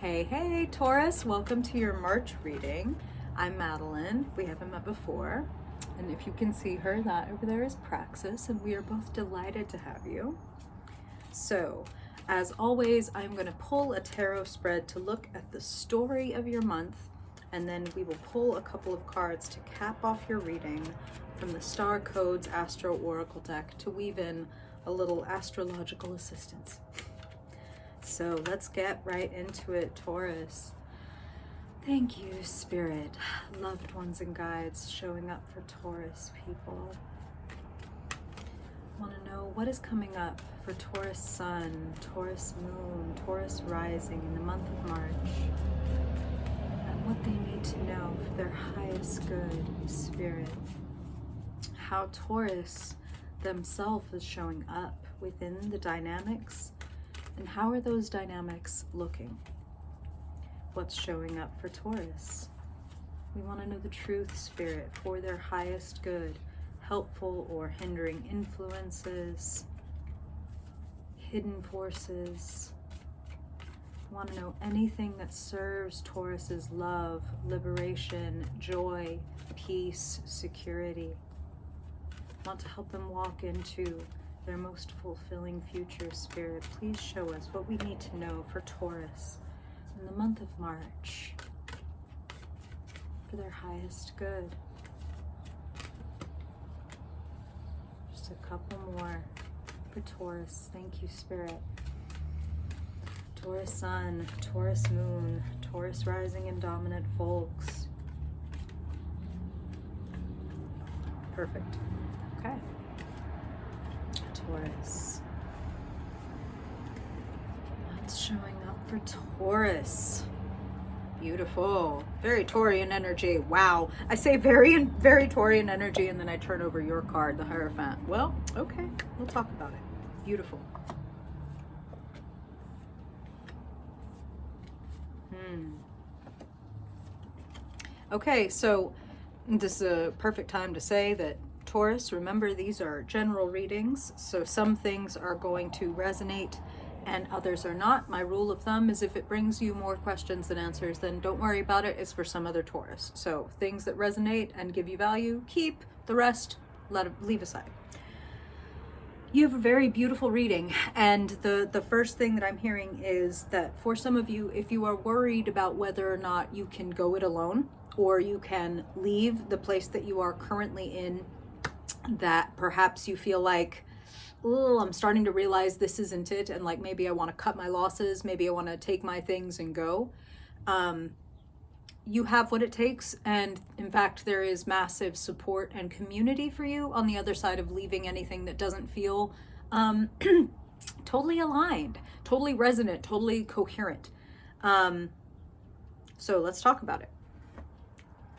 Hey, Taurus, welcome to your March reading. I'm Madeline. We haven't met before. And if you can see her, that over there is Praxis, and we are both delighted to have you. So, as always, I'm going to pull a tarot spread to look at the story of your month, and then we will pull a couple of cards to cap off your reading from the Star Codes Astro Oracle deck to weave in a little astrological assistance. So let's get right into it, Taurus. Thank you, Spirit, loved ones and guides showing up for Taurus people. Want to know what is coming up for Taurus Sun, Taurus Moon, Taurus Rising in the month of March, and what they need to know for their highest good, Spirit. How Taurus themselves is showing up within the dynamics. And how are those dynamics looking? What's showing up for Taurus? We want to know the truth, Spirit, for their highest good, helpful or hindering influences, hidden forces. We want to know anything that serves Taurus's love, liberation, joy, peace, security. We want to help them walk into their most fulfilling future, Spirit. Please show us what we need to know for Taurus in the month of March for their highest good. Just a couple more for Taurus. Thank you, Spirit. Taurus Sun, Taurus Moon, Taurus Rising and Dominant folks. Perfect. Okay. Taurus. What's showing up for Taurus? Beautiful. Very Taurian energy. Wow. I say very Taurian energy and then I turn over your card, the Hierophant. Well, okay. We'll talk about it. Beautiful. Okay, so this is a perfect time to say that Taurus, remember these are general readings, so some things are going to resonate and others are not. My rule of thumb is if it brings you more questions than answers, then don't worry about it. It's for some other Taurus. So things that resonate and give you value, keep. The rest, leave aside. You have a very beautiful reading, and the first thing that I'm hearing is that for some of you, if you are worried about whether or not you can go it alone, or you can leave the place that you are currently in, that perhaps you feel like, oh, I'm starting to realize this isn't it, and like maybe I want to cut my losses, maybe I want to take my things and go. You have what it takes, and in fact there is massive support and community for you on the other side of leaving anything that doesn't feel totally aligned, totally resonant, totally coherent. So let's talk about it.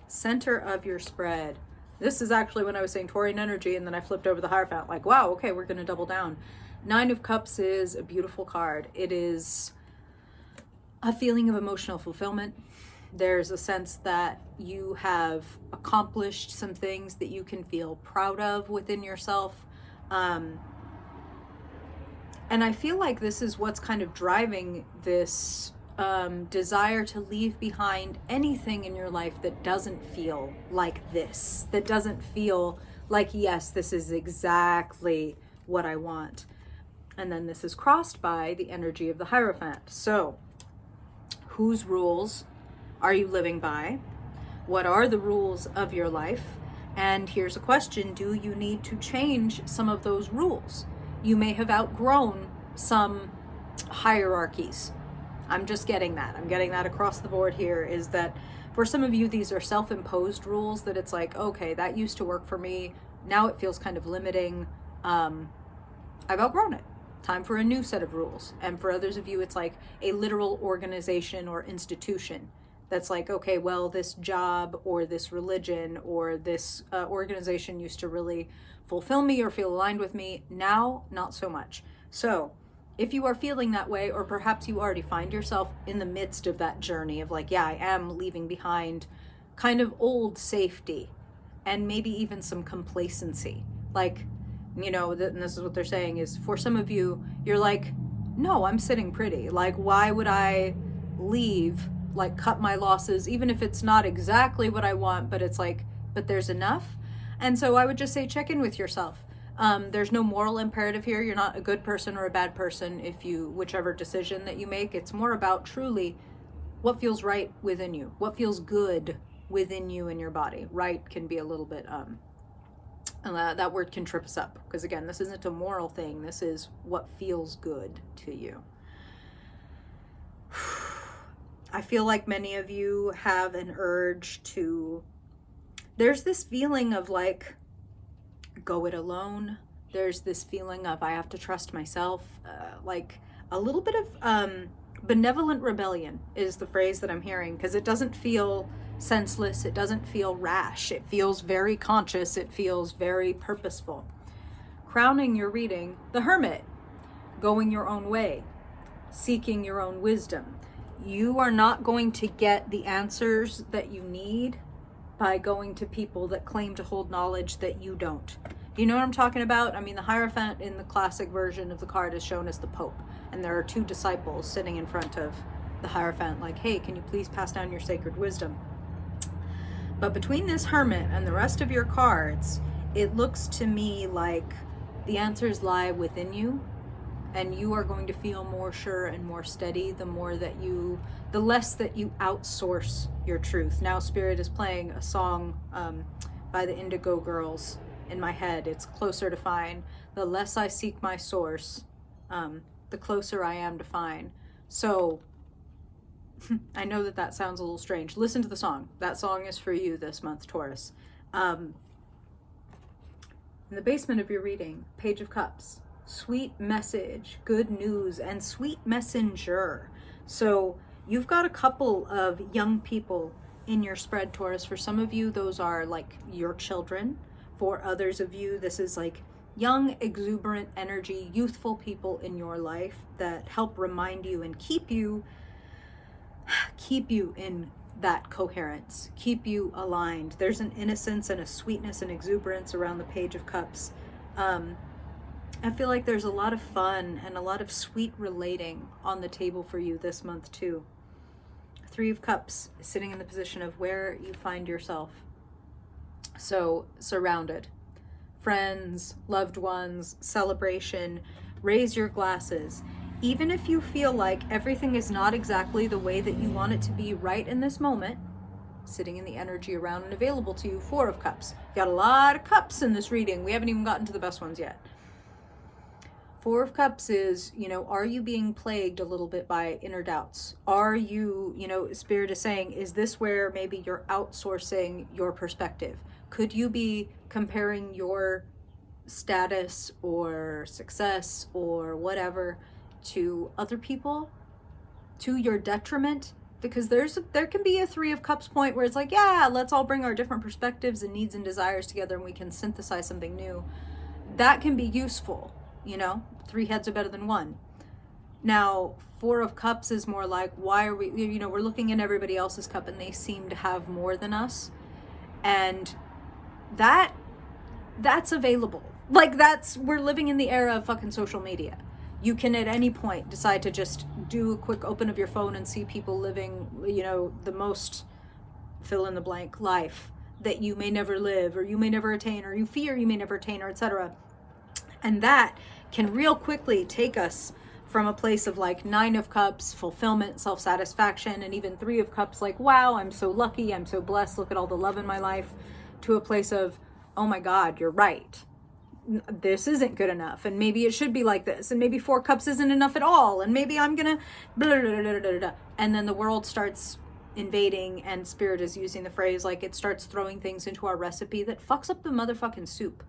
Center of your spread. This is actually when I was saying Taurian energy, and then I flipped over the Hierophant, like, wow, okay, we're going to double down. Nine of Cups is a beautiful card. It is a feeling of emotional fulfillment. There's a sense that you have accomplished some things that you can feel proud of within yourself. And I feel like this is what's kind of driving this desire to leave behind anything in your life that doesn't feel like this, that doesn't feel like, yes, this is exactly what I want. And then this is crossed by the energy of the Hierophant. So whose rules are you living by? What are the rules of your life? And here's a question: do you need to change some of those rules? You may have outgrown some hierarchies. I'm just getting that. I'm getting that across the board here, is that for some of you, these are self-imposed rules that it's like, okay, that used to work for me. Now it feels kind of limiting. I've outgrown it. Time for a new set of rules. And for others of you, it's like a literal organization or institution that's like, okay, well, this job or this religion or this organization used to really fulfill me or feel aligned with me. Now, not so much. So if you are feeling that way, or perhaps you already find yourself in the midst of that journey of like, yeah, I am leaving behind kind of old safety and maybe even some complacency. Like, you know, and this is what they're saying is, for some of you, you're like, no, I'm sitting pretty. Like, why would I leave, like cut my losses, even if it's not exactly what I want, but it's like, but there's enough. And so I would just say, check in with yourself. There's no moral imperative here. You're not a good person or a bad person if you, whichever decision that you make. It's more about truly what feels right within you, what feels good within you and your body. Right can be a little bit, that word can trip us up, because again, this isn't a moral thing. This is what feels good to you. I feel like many of you have an urge to, there's this feeling of like, go it alone. There's this feeling of I have to trust myself. Like a little bit of benevolent rebellion is the phrase that I'm hearing, because it doesn't feel senseless. It doesn't feel rash. It feels very conscious. It feels very purposeful. Crowning your reading, the Hermit, going your own way, seeking your own wisdom. You are not going to get the answers that you need by going to people that claim to hold knowledge that you don't. You know what I'm talking about? I mean, the Hierophant in the classic version of the card is shown as the Pope, and there are two disciples sitting in front of the Hierophant like, hey, can you please pass down your sacred wisdom? But between this Hermit and the rest of your cards, it looks to me like the answers lie within you, and you are going to feel more sure and more steady the less that you outsource your truth. Now Spirit is playing a song by the Indigo Girls in my head. It's Closer to Find. The less I seek my source, the closer I am to find. So I know that sounds a little strange. Listen to the song. That song is for you this month, Taurus. In the basement of your reading, Page of Cups. Sweet message, good news, and sweet messenger. So you've got a couple of young people in your spread, Taurus. For some of you, those are like your children. For others of you, this is like young, exuberant energy, youthful people in your life that help remind you and keep you in that coherence, keep you aligned. There's an innocence and a sweetness and exuberance around the Page of Cups. I feel like there's a lot of fun and a lot of sweet relating on the table for you this month too. Three of Cups is sitting in the position of where you find yourself. So surrounded. Friends, loved ones, celebration. Raise your glasses. Even if you feel like everything is not exactly the way that you want it to be right in this moment, sitting in the energy around and available to you, Four of Cups. You got a lot of cups in this reading. We haven't even gotten to the best ones yet. Four of Cups is, are you being plagued a little bit by inner doubts? Are you, Spirit is saying, is this where maybe you're outsourcing your perspective? Could you be comparing your status or success or whatever to other people, to your detriment? Because there can be a Three of Cups point where it's like, yeah, let's all bring our different perspectives and needs and desires together and we can synthesize something new. That can be useful. Three heads are better than one. Now, Four of Cups is more like, why are we, we're looking at everybody else's cup and they seem to have more than us. And that's available. Like we're living in the era of fucking social media. You can at any point decide to just do a quick open of your phone and see people living, the most fill in the blank life that you may never live or you may never attain or you fear you may never attain or etc. And that can real quickly take us from a place of like Nine of Cups, fulfillment, self-satisfaction, and even Three of Cups, like, wow, I'm so lucky, I'm so blessed, look at all the love in my life, to a place of, oh my God, you're right. This isn't good enough. And maybe it should be like this. And maybe Four Cups isn't enough at all. And maybe I'm going to blah, blah, blah, blah, blah. And then the world starts invading, and Spirit is using the phrase like it starts throwing things into our recipe that fucks up the motherfucking soup.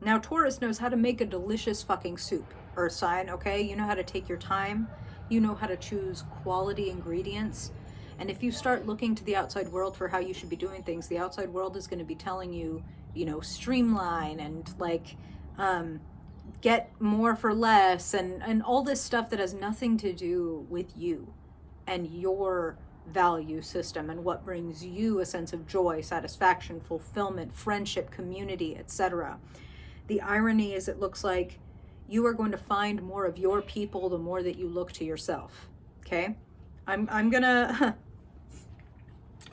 Now, Taurus knows how to make a delicious fucking soup. Earth sign, okay? You know how to take your time. You know how to choose quality ingredients. And if you start looking to the outside world for how you should be doing things, the outside world is going to be telling you, streamline and like get more for less and all this stuff that has nothing to do with you and your value system and what brings you a sense of joy, satisfaction, fulfillment, friendship, community, etc. The irony is it looks like you are going to find more of your people the more that you look to yourself, okay? I'm gonna,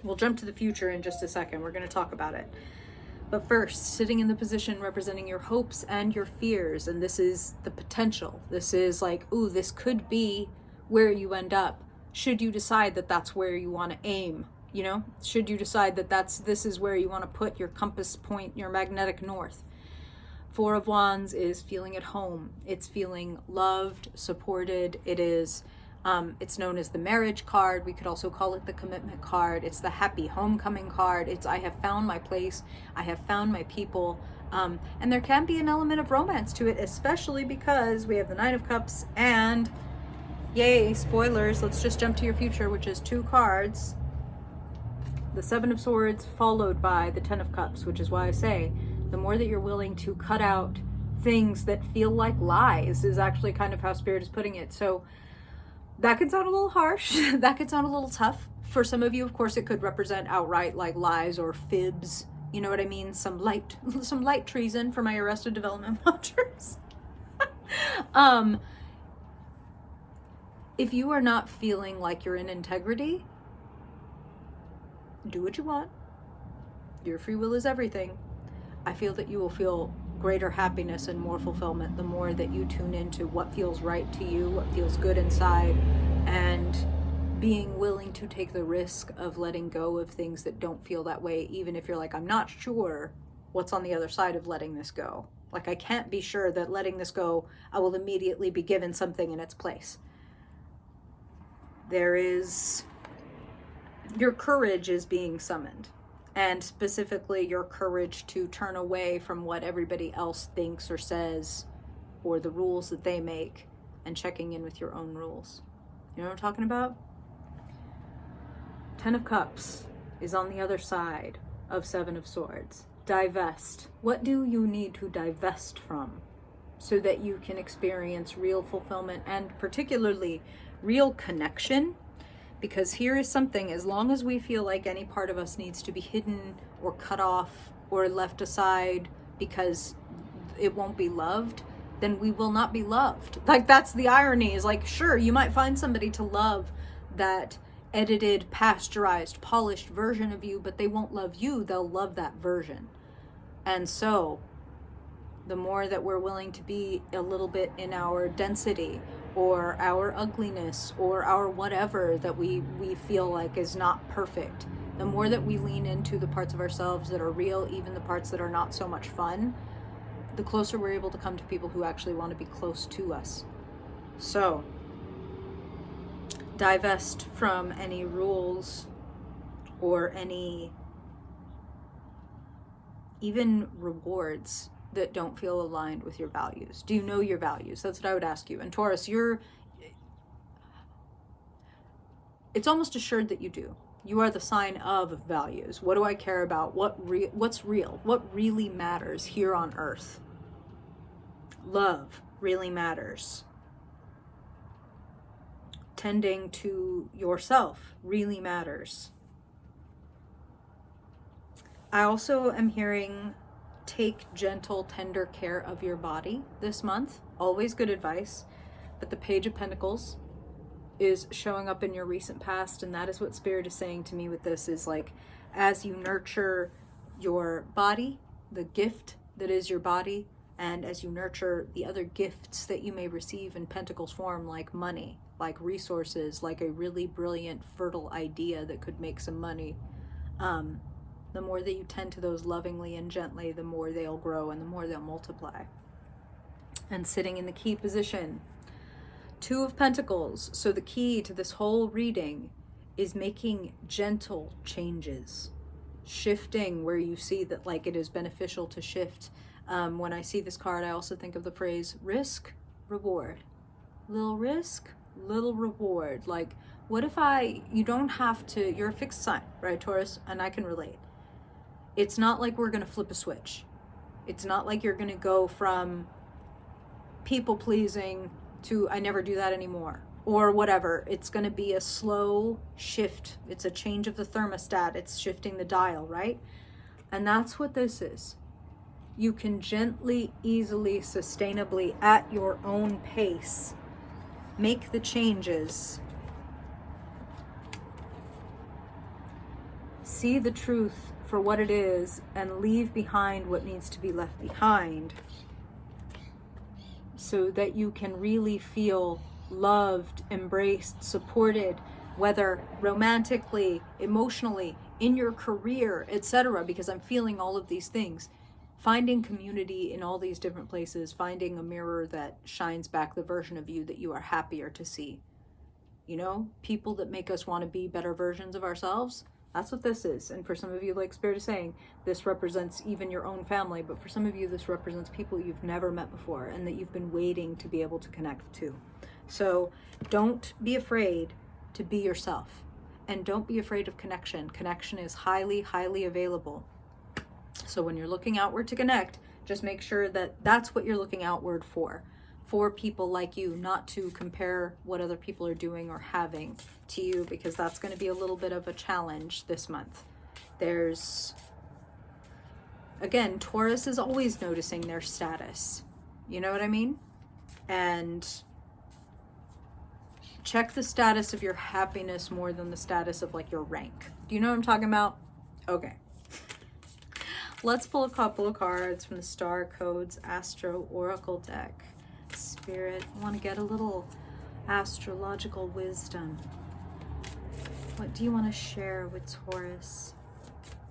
we'll jump to the future in just a second. We're gonna talk about it. But first, sitting in the position representing your hopes and your fears, and this is the potential. This is like, ooh, this could be where you end up. Should you decide that that's where you want to aim, you know? Should you decide that this is where you want to put your compass point, your magnetic north. Four of Wands is feeling at home. It's feeling loved, supported. It is, it's known as the marriage card. We could also call it the commitment card. It's the happy homecoming card. It's I have found my place. I have found my people. And there can be an element of romance to it, especially because we have the Nine of Cups and, yay, spoilers, let's just jump to your future, which is 2 cards. The Seven of Swords followed by the Ten of Cups, which is why I say the more that you're willing to cut out things that feel like lies is actually kind of how Spirit is putting it. So that could sound a little harsh. That could sound a little tough. For some of you, of course, it could represent outright like lies or fibs. You know what I mean? Some light treason for my Arrested Development watchers. If you are not feeling like you're in integrity, do what you want. Your free will is everything. I feel that you will feel greater happiness and more fulfillment the more that you tune into what feels right to you, what feels good inside, and being willing to take the risk of letting go of things that don't feel that way, even if you're like, I'm not sure what's on the other side of letting this go. Like, I can't be sure that letting this go, I will immediately be given something in its place. There is, your courage is being summoned. And specifically your courage to turn away from what everybody else thinks or says, or the rules that they make, and checking in with your own rules. You know what I'm talking about? Ten of Cups is on the other side of Seven of Swords. Divest. What do you need to divest from so that you can experience real fulfillment and particularly real connection? Because here is something, as long as we feel like any part of us needs to be hidden or cut off or left aside because it won't be loved, then we will not be loved. Like, that's the irony, is like, sure, you might find somebody to love that edited, pasteurized, polished version of you, but they won't love you, they'll love that version. And so, the more that we're willing to be a little bit in our density, or our ugliness, or our whatever that we feel like is not perfect, the more that we lean into the parts of ourselves that are real, even the parts that are not so much fun, the closer we're able to come to people who actually want to be close to us. So, divest from any rules or any even rewards that don't feel aligned with your values. Do you know your values? That's what I would ask you. And Taurus, it's almost assured that you do. You are the sign of values. What do I care about? What's real? What really matters here on earth? Love really matters. Tending to yourself really matters. I also am hearing take gentle, tender care of your body this month. Always good advice. But the Page of Pentacles is showing up in your recent past, and that is what Spirit is saying to me with this, is like, as you nurture your body, the gift that is your body, and as you nurture the other gifts that you may receive in Pentacles form, like money, like resources, like a really brilliant, fertile idea that could make some money, the more that you tend to those lovingly and gently, the more they'll grow and the more they'll multiply. And sitting in the key position, Two of Pentacles. So the key to this whole reading is making gentle changes, shifting where you see that like it is beneficial to shift. When I see this card, I also think of the phrase risk, reward. Little risk, little reward. Like, what if you don't have to, you're a fixed sign, right, Taurus? And I can relate. It's not like we're going to flip a switch. It's not like you're going to go from people pleasing to I never do that anymore or whatever. It's going to be a slow shift. It's a change of the thermostat. It's shifting the dial, right? And that's what this is. You can gently, easily, sustainably, at your own pace, make the changes see the truth for what it is and leave behind what needs to be left behind, so that you can really feel loved, embraced, supported, whether romantically, emotionally, in your career, etc. Because I'm feeling all of these things. Finding community in all these different places, finding a mirror that shines back the version of you that you are happier to see. You know, people that make us want to be better versions of ourselves. That's what this is. And for some of you, like Spirit is saying, this represents even your own family. But for some of you, this represents people you've never met before and that you've been waiting to be able to connect to. So don't be afraid to be yourself. And don't be afraid of connection. Connection is highly, highly available. So when you're looking outward to connect, just make sure that that's what you're looking outward for people like you, not to compare what other people are doing or having to you, because that's going to be a little bit of a challenge this month. There's, again, Taurus is always noticing their status. You know what I mean? And check the status of your happiness more than the status of like your rank. Do you know what I'm talking about? Okay. Let's pull a couple of cards from the Star Codes Astro Oracle deck. Spirit, I want to get a little astrological wisdom. What do you want to share with Taurus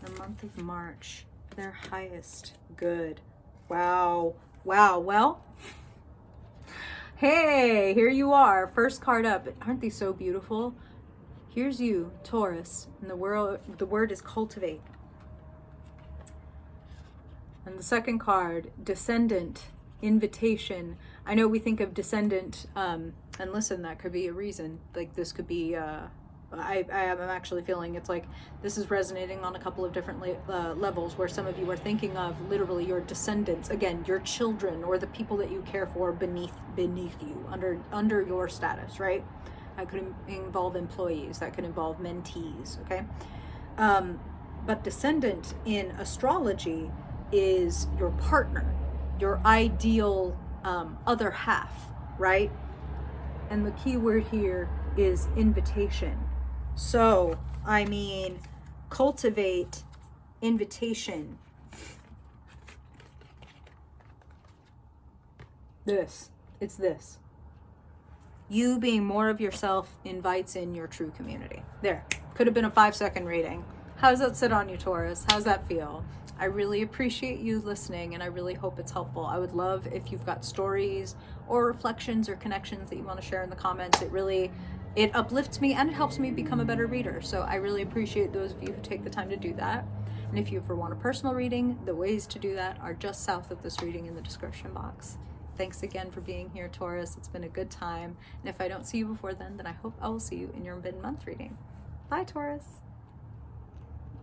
the month of March? Their highest good. Wow. Wow. Well, hey, here you are. First card up. Aren't these so beautiful? Here's you, Taurus, and the word is cultivate. And the second card, Descendant, Invitation. I know we think of Descendant, and listen, that could be a reason. Like this could be, I'm actually feeling it's like this is resonating on a couple of different levels, where some of you are thinking of literally your descendants, again, your children or the people that you care for beneath you, under your status, right? That could involve employees, that could involve mentees, okay? But Descendant in astrology is your partner, your ideal other half, right? And the key word here is invitation. So, I mean, cultivate invitation. It's this. You being more of yourself invites in your true community. There, could have been a 5-second reading. How does that sit on you, Taurus? How's that feel? I really appreciate you listening, and I really hope it's helpful. I would love if you've got stories or reflections or connections that you want to share in the comments. It uplifts me and it helps me become a better reader. So I really appreciate those of you who take the time to do that. And if you ever want a personal reading, the ways to do that are just south of this reading in the description box. Thanks again for being here, Taurus. It's been a good time. And if I don't see you before then I hope I will see you in your mid-month reading. Bye, Taurus.